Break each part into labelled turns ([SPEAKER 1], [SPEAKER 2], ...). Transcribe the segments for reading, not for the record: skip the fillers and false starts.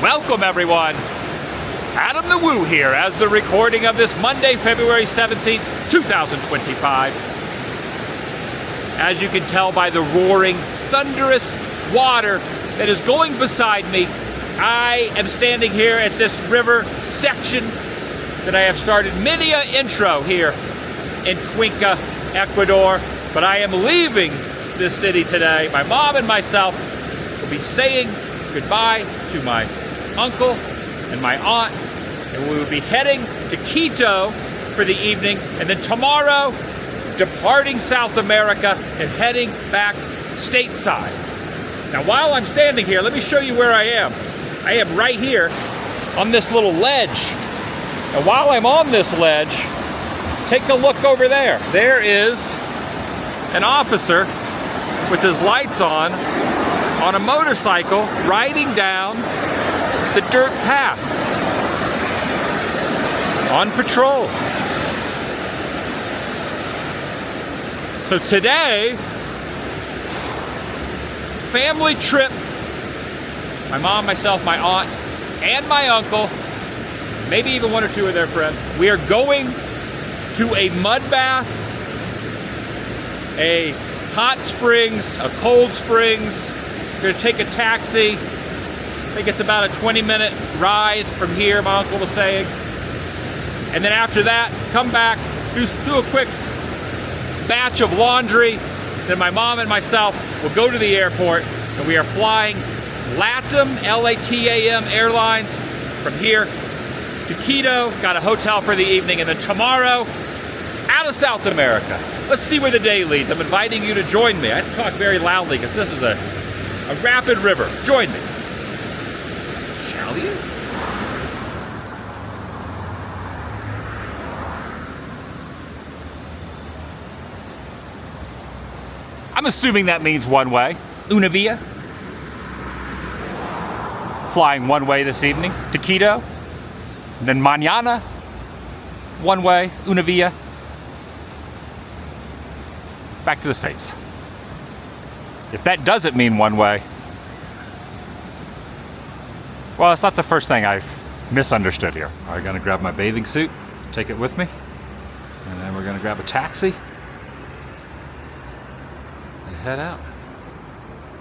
[SPEAKER 1] Welcome everyone. Adam the Woo here as the recording of this Monday, February 17th, 2025. As you can tell by the roaring, thunderous water that is going beside me, I am standing here at this river section that I have started many an intro here in Cuenca, Ecuador. But I am leaving this city today. My mom and myself will be saying goodbye to my uncle and my aunt, and we will be heading to Quito for the evening, and then tomorrow departing South America and heading back stateside. Now while I'm standing here, let me show you where I am. I am right here on this little ledge. And while I'm on this ledge, take a look over there. There is an officer with his lights on a motorcycle riding down the dirt path on patrol. So today, family trip, my mom, myself, my aunt, and my uncle, maybe even one or two of their friends. We are going to a mud bath, a hot springs, a cold springs. We're gonna take a taxi. I think it's about a 20-minute ride from here, my uncle was saying. And then after that, come back, do a quick batch of laundry. Then my mom and myself will go to the airport, and we are flying LATAM, L-A-T-A-M Airlines from here to Quito. Got a hotel for the evening, and then tomorrow, out of South America. Let's see where the day leads. I'm inviting you to join me. I talk very loudly because this is a rapid river. Join me. Shall you? I'm assuming that means one way. Una via. Flying one way this evening to Quito. And then mañana, one way, una via. Back to the States. If that doesn't mean one way, well, it's not the first thing I've misunderstood here. I'm gonna grab my bathing suit, take it with me, and then we're gonna grab a taxi and head out.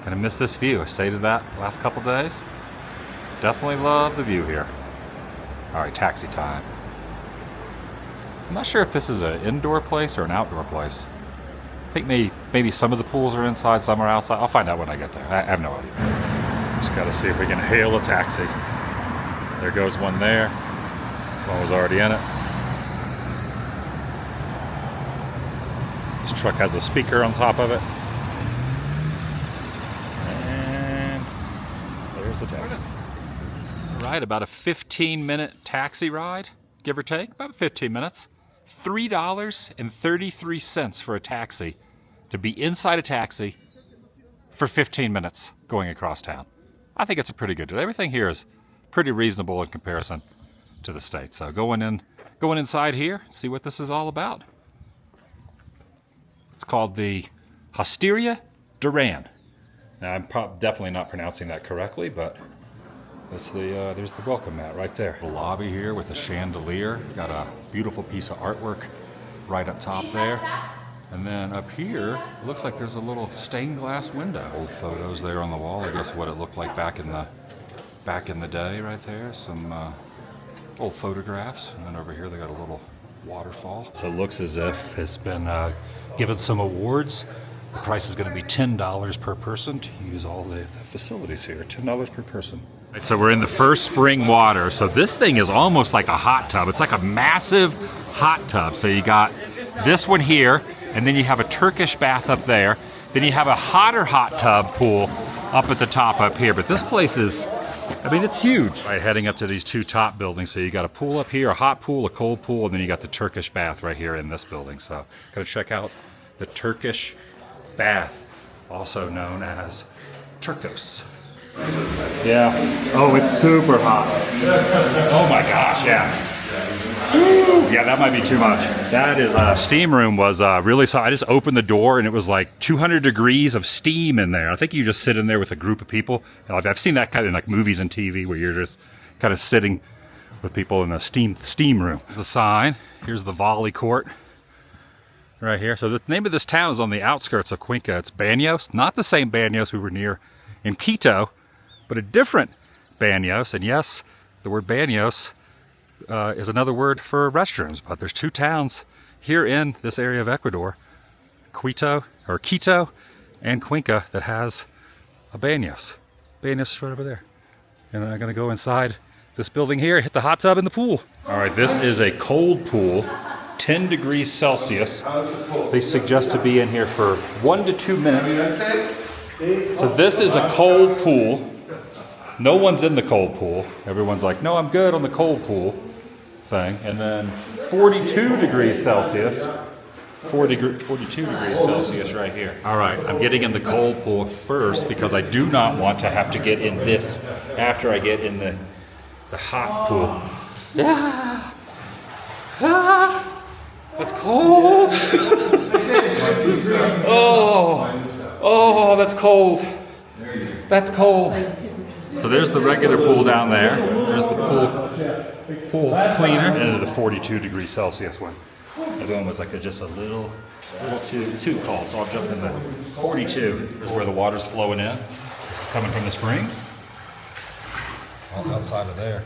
[SPEAKER 1] Gonna miss this view. I stayed in that last couple days. Definitely love the view here. All right, taxi time. I'm not sure if this is an indoor place or an outdoor place. I think maybe some of the pools are inside, some are outside. I'll find out when I get there. I have no idea. Just gotta see if we can hail a taxi. There goes one there. Someone was already in it. This truck has a speaker on top of it. And there's the taxi. All right, about a 15-minute taxi ride, give or take, about 15 minutes. $3.33 for a taxi to be inside a taxi for 15 minutes going across town. I think it's a pretty good deal. Everything here is pretty reasonable in comparison to the States. So going inside here, see what this is all about. It's called the Hosteria Duran. Now I'm definitely not pronouncing that correctly, but that's there's the welcome mat right there. The lobby here with a chandelier. Got a beautiful piece of artwork right up top there. And then up here, it looks like there's a little stained glass window. Old photos there on the wall. I guess what it looked like back in the day right there. Some old photographs. And then over here they got a little waterfall. So it looks as if it's been given some awards. The price is going to be $10 per person to use all the facilities here. $10 per person. Right, so we're in the first spring water. So this thing is almost like a hot tub. It's like a massive hot tub. So you got this one here, and then you have a Turkish bath up there. Then you have a hotter hot tub pool up at the top up here. But this place is, I mean, it's huge. Right, heading up to these two top buildings. So you got a pool up here, a hot pool, a cold pool, and then you got the Turkish bath right here in this building. So gotta check out the Turkish bath, also known as Turcos. Yeah. Oh, it's super hot. Oh my gosh, yeah. Yeah, that might be too much. That is, steam room was really, so I just opened the door and it was like 200 degrees of steam in there. I think you just sit in there with a group of people. And I've seen that kind of in like movies and TV where you're just kind of sitting with people in a steam room. Here's the sign. Here's the volley court right here. So the name of this town is on the outskirts of Cuenca. It's Banos, not the same Banos we were near in Quito, but a different Banos. And yes, the word Banos is another word for restrooms, but there's two towns here in this area of Ecuador, Quito and Cuenca, that has a Banos. Banos is right over there. And I'm gonna go inside this building here, hit the hot tub in the pool. All right, this is a cold pool, 10 degrees Celsius. They suggest to be in here for 1 to 2 minutes. So this is a cold pool. No one's in the cold pool. Everyone's like, no, I'm good on the cold pool thing. And then 42 degrees Celsius. 42 degrees Celsius right here. All right, I'm getting in the cold pool first because I do not want to have to get in this after I get in the hot pool. Yeah. Ah, that's cold. Oh, that's cold. That's cold. So there's the regular pool down there. There's the pool cleaner, and the 42 degrees Celsius one. The other one was like just a little too cold. So I'll jump in the 42. Is where the water's flowing in. This is coming from the springs. All outside of there.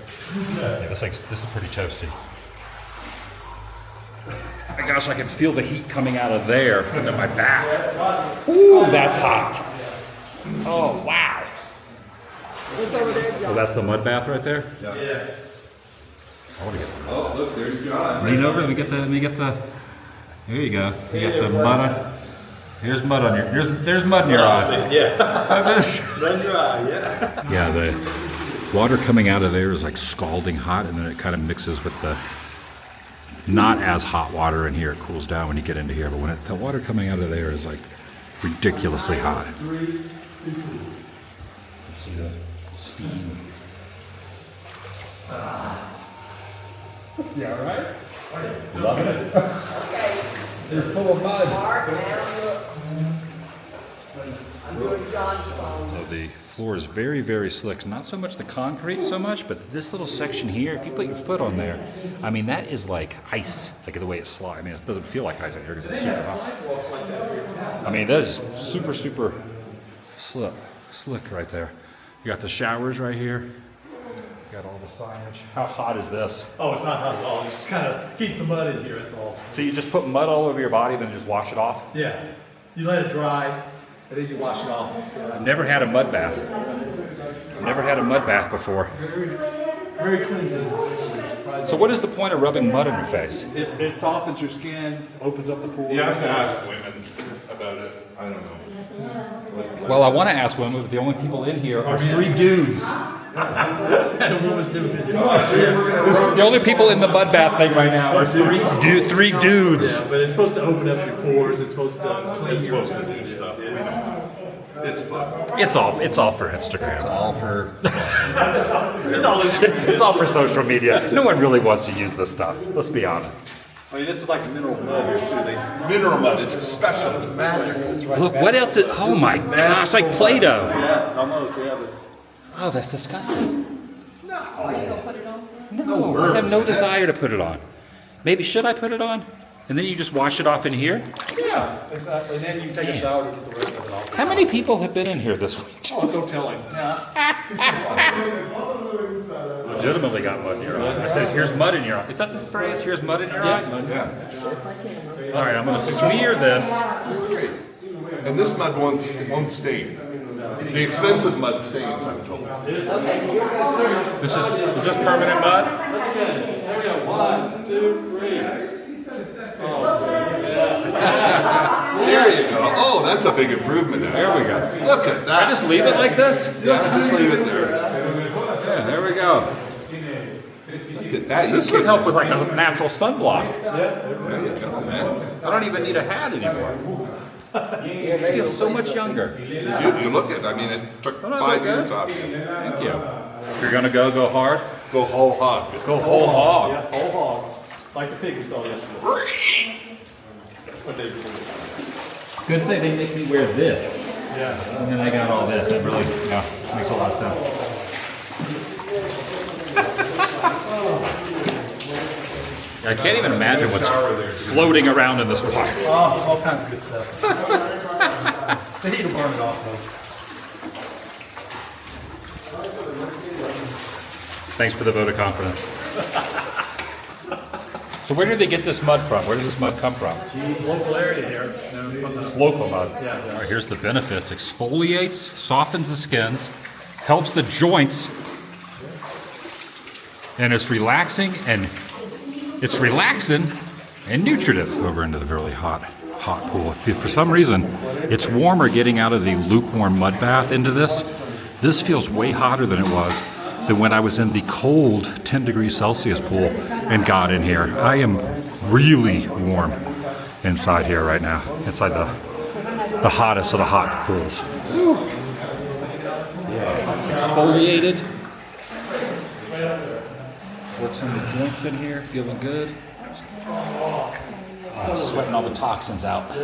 [SPEAKER 1] Yeah, this is pretty toasty. My gosh, I can feel the heat coming out of there into my back. Ooh, that's hot. Oh, wow. What's over there, John? Oh, that's the mud bath right there? Yeah. I want to get one.
[SPEAKER 2] Oh, look, there's John.
[SPEAKER 1] Lean over, let me get the, there you go. You get the mud on, there's mud on your, there's mud in your eye.
[SPEAKER 2] Yeah. Mud in your eye, yeah.
[SPEAKER 1] Yeah, the water coming out of there is like scalding hot, and then it kind of mixes with the not as hot water in here. It cools down when you get into here, but when the water coming out of there is like ridiculously hot. See the steam.
[SPEAKER 2] Yeah, right?
[SPEAKER 1] Loving it.
[SPEAKER 3] Okay.
[SPEAKER 2] They're full of mud.
[SPEAKER 3] Mark, now I'm doing John's phone.
[SPEAKER 1] So the floor is very, very slick. Not so much the concrete so much, but this little section here, if you put your foot on there, I mean, that is like ice, like the way it slides. I mean, it doesn't feel like ice in here because it's super hot. I mean, that is super, super slick right there. You got the showers right here. Got all the signage. How hot is this?
[SPEAKER 4] Oh, it's not hot at all. It just kind of keeps the mud in here, that's all.
[SPEAKER 1] So you just put mud all over your body, then just wash it off?
[SPEAKER 4] Yeah. You let it dry, and then you wash it off.
[SPEAKER 1] I've never had a mud bath. Never had a mud bath before.
[SPEAKER 4] Very cleansing.
[SPEAKER 1] So what is the point of rubbing mud on your face?
[SPEAKER 4] It softens your skin, opens up the pores.
[SPEAKER 2] You have to ask women about it. I don't know.
[SPEAKER 1] Well, I want to ask women, but the only people in here are 3 dudes.
[SPEAKER 4] And the woman's doing it.
[SPEAKER 1] The only people in the mud bath thing right now are 3 dudes.
[SPEAKER 4] Yeah, but it's supposed to open up your pores. It's supposed to clean
[SPEAKER 2] It's
[SPEAKER 4] your
[SPEAKER 2] supposed to do stuff. We don't. It's fun.
[SPEAKER 1] It's all for Instagram.
[SPEAKER 2] It's all for.
[SPEAKER 1] It's all for social media. No one really wants to use this stuff. Let's be honest.
[SPEAKER 4] I mean, this is like mineral mud here, too.
[SPEAKER 2] Mineral mud. It's special. It's magical. It's right.
[SPEAKER 1] Look, what else? Oh my gosh, like Play-Doh.
[SPEAKER 4] Yeah, almost, yeah. But
[SPEAKER 1] Oh, that's disgusting.
[SPEAKER 3] Are you gonna put it on, sir?
[SPEAKER 1] No, I have no desire to put it on. Maybe should I put it on? And then you just wash it off in here?
[SPEAKER 4] yeah, exactly. And then you take a shower to get the rest of it off.
[SPEAKER 1] How many people have been in here this week?
[SPEAKER 4] Oh, it's no telling.
[SPEAKER 1] Legitimately got mud in your eye. I said, here's mud in your eye. Is that the phrase? Here's mud in your eye?
[SPEAKER 2] Yeah.
[SPEAKER 1] All right, I'm going to smear this.
[SPEAKER 2] And this mud won't stain. The expensive mud stains, I'm told.
[SPEAKER 1] Is this permanent mud?
[SPEAKER 4] There we go. 1, 2, 3.
[SPEAKER 2] There you go. Oh, that's a big improvement. There we go. Look at that.
[SPEAKER 1] I just leave it like this?
[SPEAKER 2] Yeah, just leave it there.
[SPEAKER 1] Yeah, there we go.
[SPEAKER 2] Look at that.
[SPEAKER 1] This would help with like a natural sunblock.
[SPEAKER 2] There you go, man.
[SPEAKER 1] I don't even need a hat anymore. You feel so much younger.
[SPEAKER 2] You look at it. I mean, it took
[SPEAKER 1] Don't I look
[SPEAKER 2] 5 years
[SPEAKER 1] good?
[SPEAKER 2] off you.
[SPEAKER 1] Thank you. If you're going to go hard.
[SPEAKER 2] Go whole hog.
[SPEAKER 1] Go whole hog.
[SPEAKER 4] Yeah, whole hog. Like the pig we saw yesterday. That's what they do.
[SPEAKER 1] Good thing they make me wear this.
[SPEAKER 4] Yeah.
[SPEAKER 1] And then I got all this. It really, makes a lot of sense. I can't even imagine what's floating around in this water.
[SPEAKER 4] Oh, all kinds of good stuff. The heat will burn it off though.
[SPEAKER 1] Thanks for the vote of confidence. So where did they get this mud from? Where did this mud come from?
[SPEAKER 4] Local area here. From the,
[SPEAKER 1] It's local mud.
[SPEAKER 4] Yeah.
[SPEAKER 1] All right, here's the benefits. Exfoliates, softens the skins, helps the joints, and it's relaxing and nutritive. Over into the really hot pool. For some reason, it's warmer getting out of the lukewarm mud bath into this. This feels way hotter than it was than when I was in the cold 10 degrees Celsius pool and got in here. I am really warm inside here right now, inside the hottest of the hot pools. Yeah. Exfoliated. Works on the joints in here, feeling good. Sweating all the toxins out.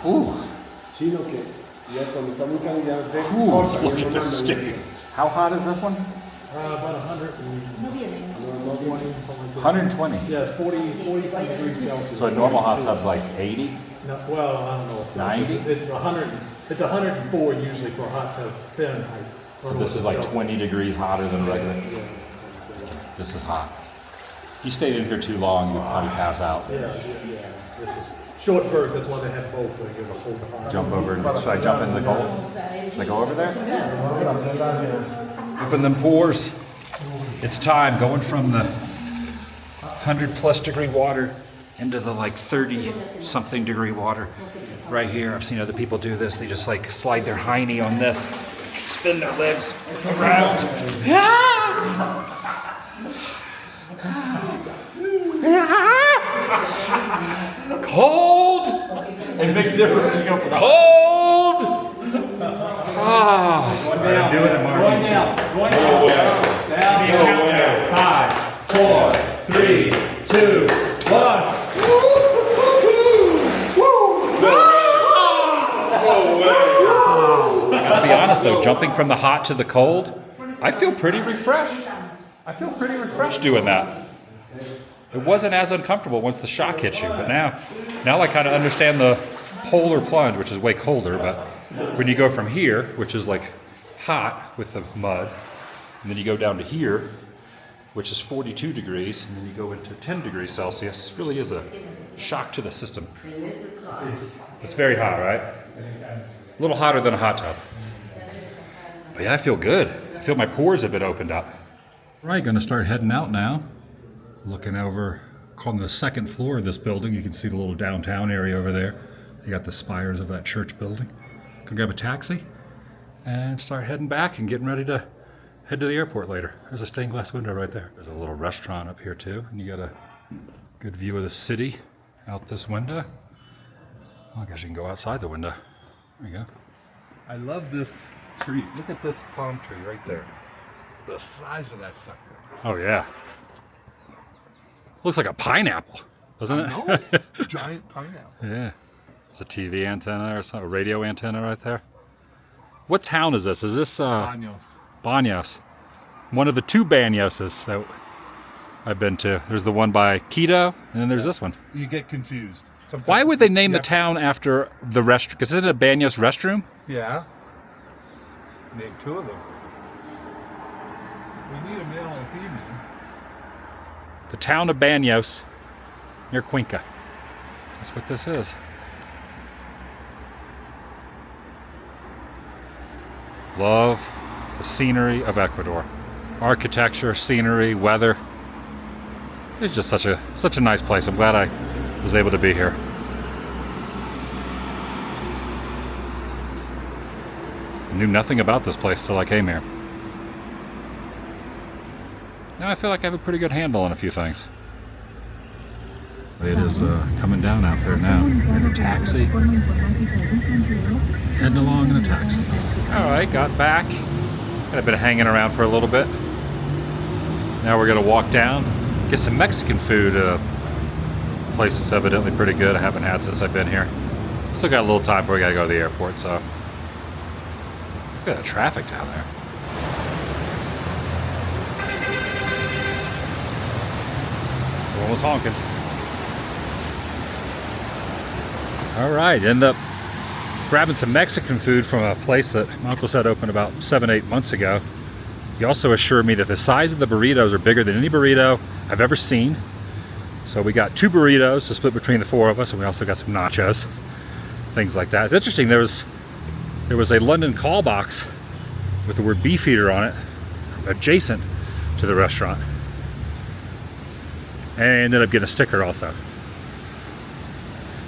[SPEAKER 1] Ooh. Ooh, look at this skin. How hot is this one?
[SPEAKER 4] about
[SPEAKER 1] 120.
[SPEAKER 4] Yeah, it's 40 degrees Celsius.
[SPEAKER 1] So a normal hot tub's like 80?
[SPEAKER 4] No, well, I don't know.
[SPEAKER 1] 90?
[SPEAKER 4] It's 104 usually for a hot tub, thin height.
[SPEAKER 1] So this is like 20 degrees hotter than regular. This is hot. If you stayed in here too long, you'd probably pass out.
[SPEAKER 4] Yeah. This is short bursts. That's why they have both, so they give a whole hot.
[SPEAKER 1] Jump over. Should I jump in the cold? Should I go over there? Open them pores. It's time. Going from the 100+ degree water into the like 30 something degree water right here. I've seen other people do this. They just like slide their hiney on this, spin their legs around. Cold!
[SPEAKER 4] A big difference when you go from
[SPEAKER 1] Cold! Ah.
[SPEAKER 4] one down.
[SPEAKER 1] Do it at Marty's.
[SPEAKER 4] One down. Down. 5, 4, 3, 2, 1.
[SPEAKER 1] I gotta be honest though, jumping from the hot to the cold, I feel pretty refreshed. I feel pretty refreshed doing that. It wasn't as uncomfortable once the shock hits you, but now I kind of understand the polar plunge, which is way colder, but when you go from here, which is like hot with the mud, and then you go down to here, which is 42 degrees, and then you go into 10 degrees Celsius, it really is a shock to the system. It's very hot, right? A little hotter than a hot tub. But yeah, I feel good. I feel my pores have been opened up. Right, gonna start heading out now. Looking over on the second floor of this building, you can see the little downtown area over there. You got the spires of that church building. Gonna grab a taxi and start heading back and getting ready to head to the airport later. There's a stained glass window right there. There's a little restaurant up here too, and you got a good view of the city out this window. Well, I guess you can go outside the window. There you go.
[SPEAKER 2] I love this tree. Look at this palm tree right there. The size of that sucker.
[SPEAKER 1] Oh yeah. Looks like a pineapple, doesn't it?
[SPEAKER 2] No, giant pineapple.
[SPEAKER 1] Yeah. There's a TV antenna or something, a radio antenna right there. What town is this? Is this
[SPEAKER 2] Banos.
[SPEAKER 1] Banos? One of the two Banoses that I've been to. There's the one by Quito, and then there's this one.
[SPEAKER 2] You get confused. Sometimes
[SPEAKER 1] Why would they name the town after the restroom? Because isn't it a Banos restroom?
[SPEAKER 2] Yeah. Name two of them. We need a male and a female.
[SPEAKER 1] The town of Banos, near Cuenca. That's what this is. Love the scenery of Ecuador. Architecture, scenery, weather. It's just such a nice place. I'm glad I was able to be here. Knew nothing about this place till I came here. Now I feel like I have a pretty good handle on a few things. It is coming down out there now. In a taxi. Heading along in a taxi. Alright, got back. Got a bit of hanging around for a little bit. Now we're going to walk down Get some Mexican food at a place that's evidently pretty good. I haven't had since I've been here. Still got a little time before we gotta go to the airport, so. Look at the traffic down there. One was honking. All right, end up grabbing some Mexican food from a place that my uncle said opened about 7-8 months ago. He also assured me that the size of the burritos are bigger than any burrito I've ever seen. So we got 2 burritos to split between the 4 of us, and we also got some nachos, things like that. It's interesting, there was a London call box with the word Beefeater on it, adjacent to the restaurant. And I ended up getting a sticker also.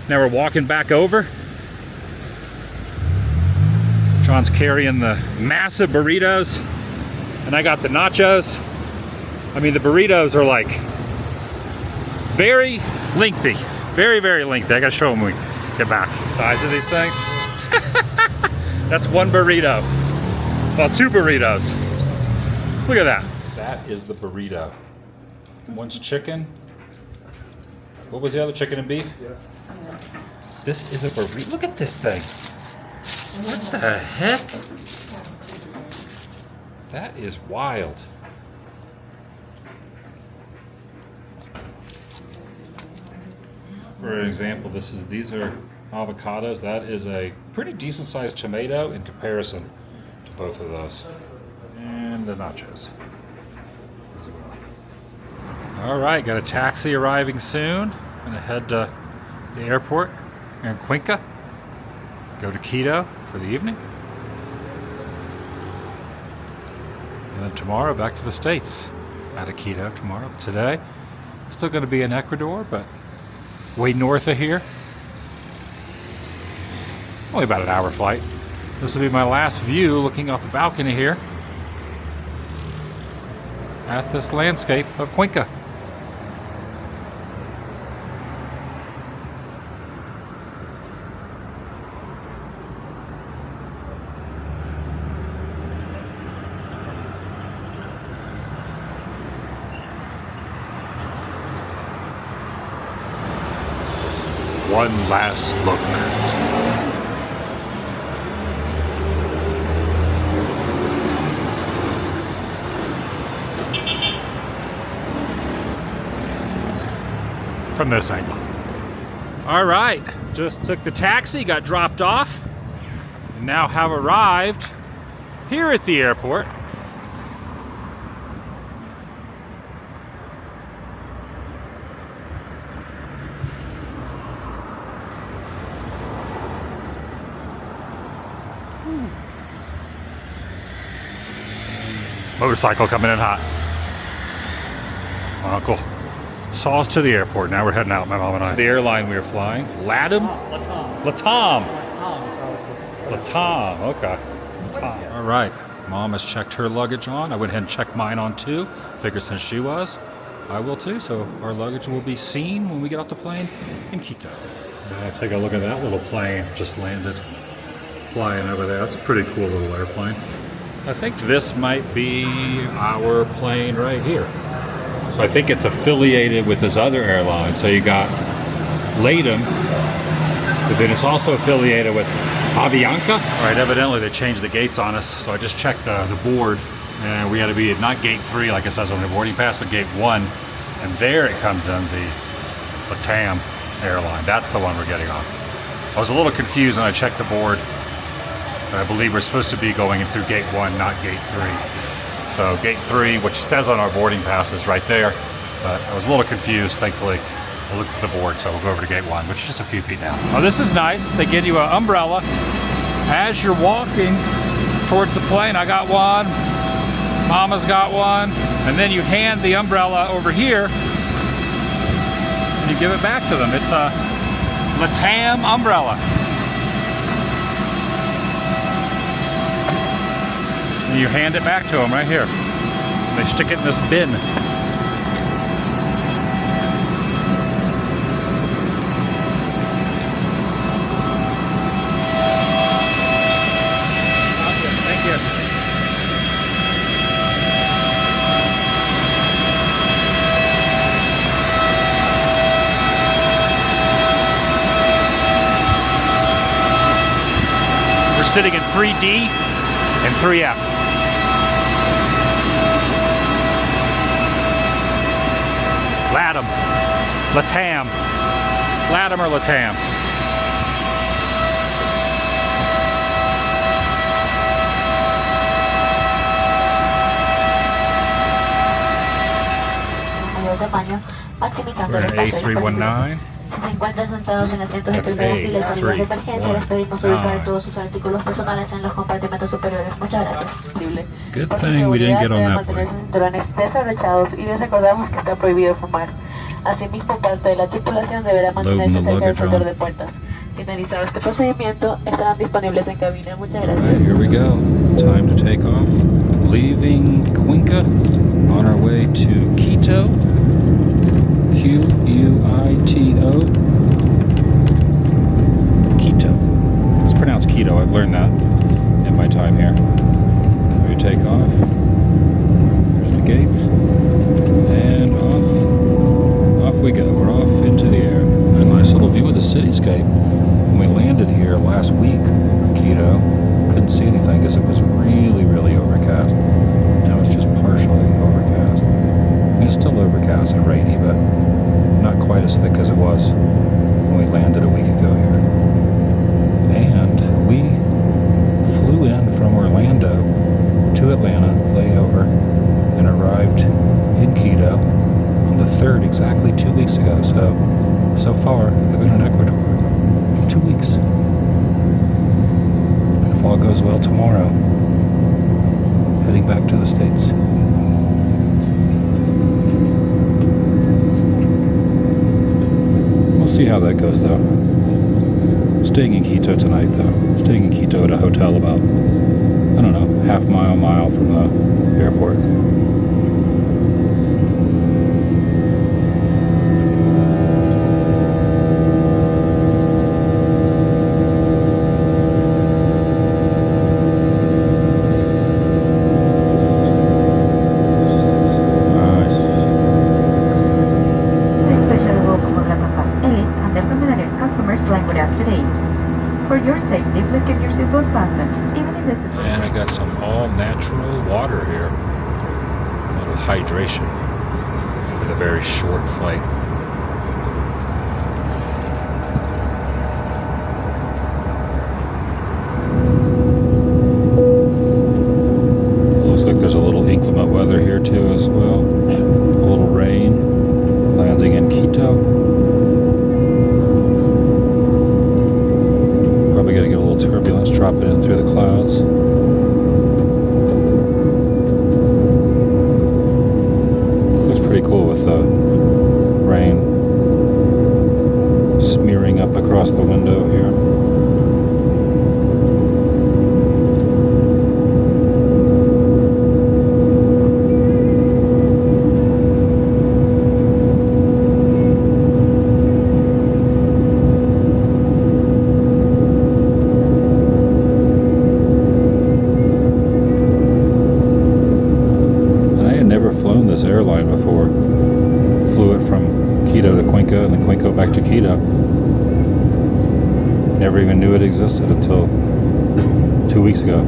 [SPEAKER 1] Now we're walking back over. John's carrying the massive burritos, and I got the nachos. I mean, the burritos are like very lengthy, very, very lengthy. I gotta show them when we get back. The size of these things. That's 1 burrito. Well, 2 burritos. Look at that. That is the burrito. One's chicken. What was the other? Chicken and beef?
[SPEAKER 4] Yeah.
[SPEAKER 1] This is a burrito. Look at this thing. What the heck? That is wild. For example, these are avocados. That is a pretty decent sized tomato in comparison to both of those. And the nachos as well. All right, got a taxi arriving soon. Gonna head to the airport here in Cuenca. Go to Quito for the evening. And then tomorrow back to the States. Out of Quito tomorrow. Today, still gonna be in Ecuador, but way north of here. Only about an hour flight. This will be my last view looking off the balcony here at this landscape of Cuenca. One last look. From this angle. All right, just took the taxi, got dropped off, and now have arrived here at the airport. Motorcycle coming in hot. My uncle saw us to the airport. Now we're heading out, my mom and I. The airline we were flying, LATAM?
[SPEAKER 4] LATAM.
[SPEAKER 1] LATAM.
[SPEAKER 4] LATAM is how it's
[SPEAKER 1] LATAM, okay. LATAM. All right, Mom has checked her luggage on. I went ahead and checked mine on too. Figured since she was, I will too. So our luggage will be seen when we get off the plane in Quito. Take a look at that little plane just landed, flying over there. That's a pretty cool little airplane. I think this might be our plane right here. So I think it's affiliated with this other airline. So you got LATAM, but then it's also affiliated with Avianca. All right, evidently they changed the gates on us. So I just checked the board, and we had to be at not gate 3 like it says on the boarding pass, but gate 1. And there it comes in, the LATAM airline. That's the one we're getting on. I was a little confused when I checked the board. I believe we're supposed to be going in through gate 1, not gate 3. So gate 3, which says on our boarding pass, is right there. But I was a little confused. Thankfully, I looked at the board, so we'll go over to gate 1, which is just a few feet down. Oh, this is nice. They give you an umbrella as you're walking towards the plane. I got one. Mama's got one. And then you hand the umbrella over here, and you give it back to them. It's a LATAM umbrella. And you hand it back to them right here. They stick it in this bin. Thank you. sitting in 3D and 3F. LATAM. LATAM. LATAM or LATAM?
[SPEAKER 5] Tamaño, maximizando
[SPEAKER 1] We're
[SPEAKER 5] el
[SPEAKER 1] in
[SPEAKER 5] espacio
[SPEAKER 1] A319.
[SPEAKER 5] Si se encuentran sentados en asientos
[SPEAKER 1] That's
[SPEAKER 5] especiales y las salidas de emergencia, les pedimos ubicar
[SPEAKER 1] 319.
[SPEAKER 5] todos sus artículos personales en los compartimentos superiores. Muchas gracias.
[SPEAKER 1] Good
[SPEAKER 5] Por su
[SPEAKER 1] thing we didn't
[SPEAKER 5] seguridad,
[SPEAKER 1] get on
[SPEAKER 5] deben
[SPEAKER 1] that
[SPEAKER 5] mantener
[SPEAKER 1] plane.
[SPEAKER 5] sus cinturones desabrazados y les recordamos que está prohibido fumar. Asimismo, parte de la tripulación deberá mantenerse
[SPEAKER 1] Loading the
[SPEAKER 5] cerca del
[SPEAKER 1] luggage
[SPEAKER 5] sector
[SPEAKER 1] on.
[SPEAKER 5] de puertas. Finalizado este procedimiento, estarán disponibles en cabina. Muchas
[SPEAKER 1] All
[SPEAKER 5] gracias.
[SPEAKER 1] right, here we go. Time to take off. Leaving Cuenca on our way to Quito. Quito. Quito. It's pronounced Quito. I've learned that in my time here. We take off. There's the gates. And off we go. We're off into the air. A nice little view of the cityscape. When we landed here last week from Quito, couldn't see anything because it was really, really overcast. Now it's just partially overcast. And it's still overcast and rainy, but not quite as thick as it was when we landed a week ago here. And we flew in from Orlando to Atlanta, layover, and arrived in Quito on the 3rd, exactly 2 weeks ago. So far, we've been in Ecuador 2 weeks. And if all goes well tomorrow, heading back to the States. We'll see how that goes, though. Staying in Quito tonight, though. Staying in Quito at a hotel about, I don't know, half mile from the airport.
[SPEAKER 5] For your safety, please keep your seatbelts fastened, even if this is...
[SPEAKER 1] And I got some all-natural water here. A little hydration for the very short flight. Looks like there's a little inclement weather here too as well. A little rain. Landing in Quito. Probably going to get a little turbulence dropping in through the clouds. Looks pretty cool with the rain smearing up across the window here. Flown this airline before. Flew it from Quito to Cuenca and then Cuenca back to Quito. Never even knew it existed until 2 weeks ago.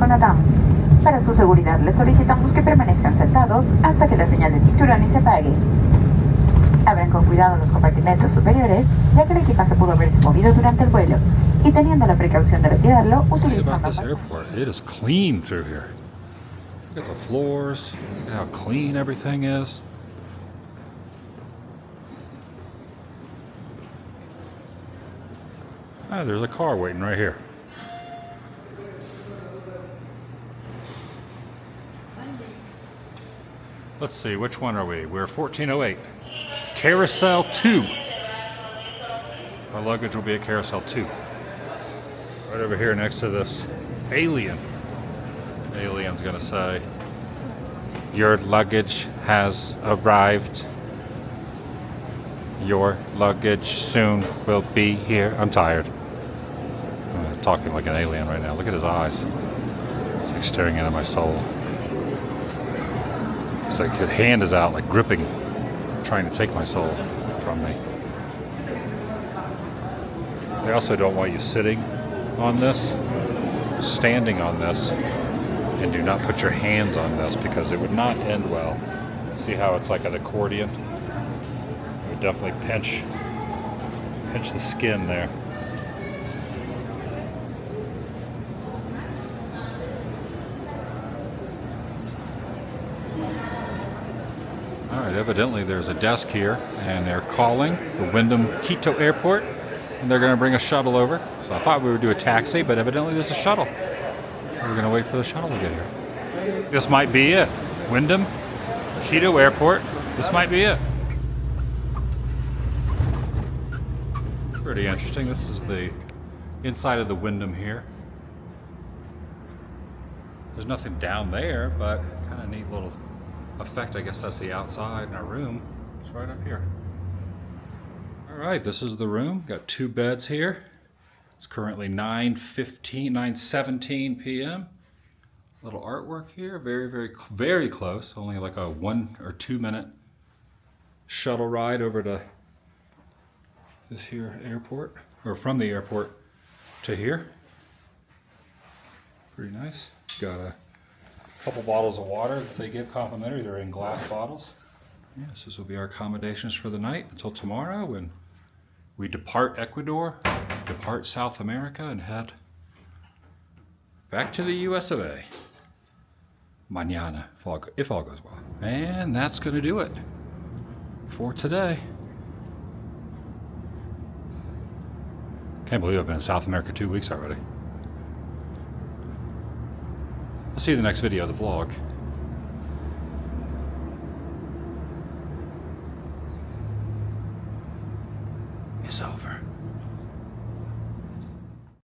[SPEAKER 6] con LATAM. Para su seguridad, les solicitamos que permanezcan sentados hasta que la señal de cinturones se apague. Abran con cuidado los compartimentos superiores, ya que el equipaje pudo haberse movido durante el vuelo, y teniendo la precaución de retirarlo,
[SPEAKER 1] Think
[SPEAKER 6] utilizando...
[SPEAKER 1] about this airport. It is clean through here. Look at the floors. Look at how clean everything is. Ah, there's a car waiting right here. Let's see, which one are we? We're 1408. Carousel 2. Our luggage will be at Carousel 2. Right over here next to this alien. Alien's gonna say, your luggage has arrived. Your luggage soon will be here. I'm tired. I'm talking like an alien right now. Look at his eyes. He's like staring into my soul. It's like his hand is out, like gripping, trying to take my soul from me. They also don't want you sitting on this, standing on this, and do not put your hands on this because it would not end well. See how it's like an accordion? It would definitely pinch the skin there. Alright, evidently there's a desk here and they're calling the Wyndham Quito Airport and they're going to bring a shuttle over. So I thought we would do a taxi, but evidently there's a shuttle. We're going to wait for the shuttle to get here. This might be it. Wyndham Quito Airport. This might be it. Pretty interesting. This is the inside of the Wyndham here. There's nothing down there, but kind of neat little effect. I guess that's the outside, and our room is right up here. All right, this is the room. Got 2 beds here. It's currently 9:17 p.m. Little artwork here, very close. Only like a 1 or 2 minute shuttle ride over to this here airport, or from the airport to here. Pretty nice. Got a couple bottles of water that they give complimentary. They're in glass bottles. Yes, this will be our accommodations for the night until tomorrow when we depart Ecuador, depart South America, and head back to the US of A. Mañana, if all goes well. And that's going to do it for today. Can't believe I've been in South America 2 weeks already. I'll see you in the next video of the vlog. It's over.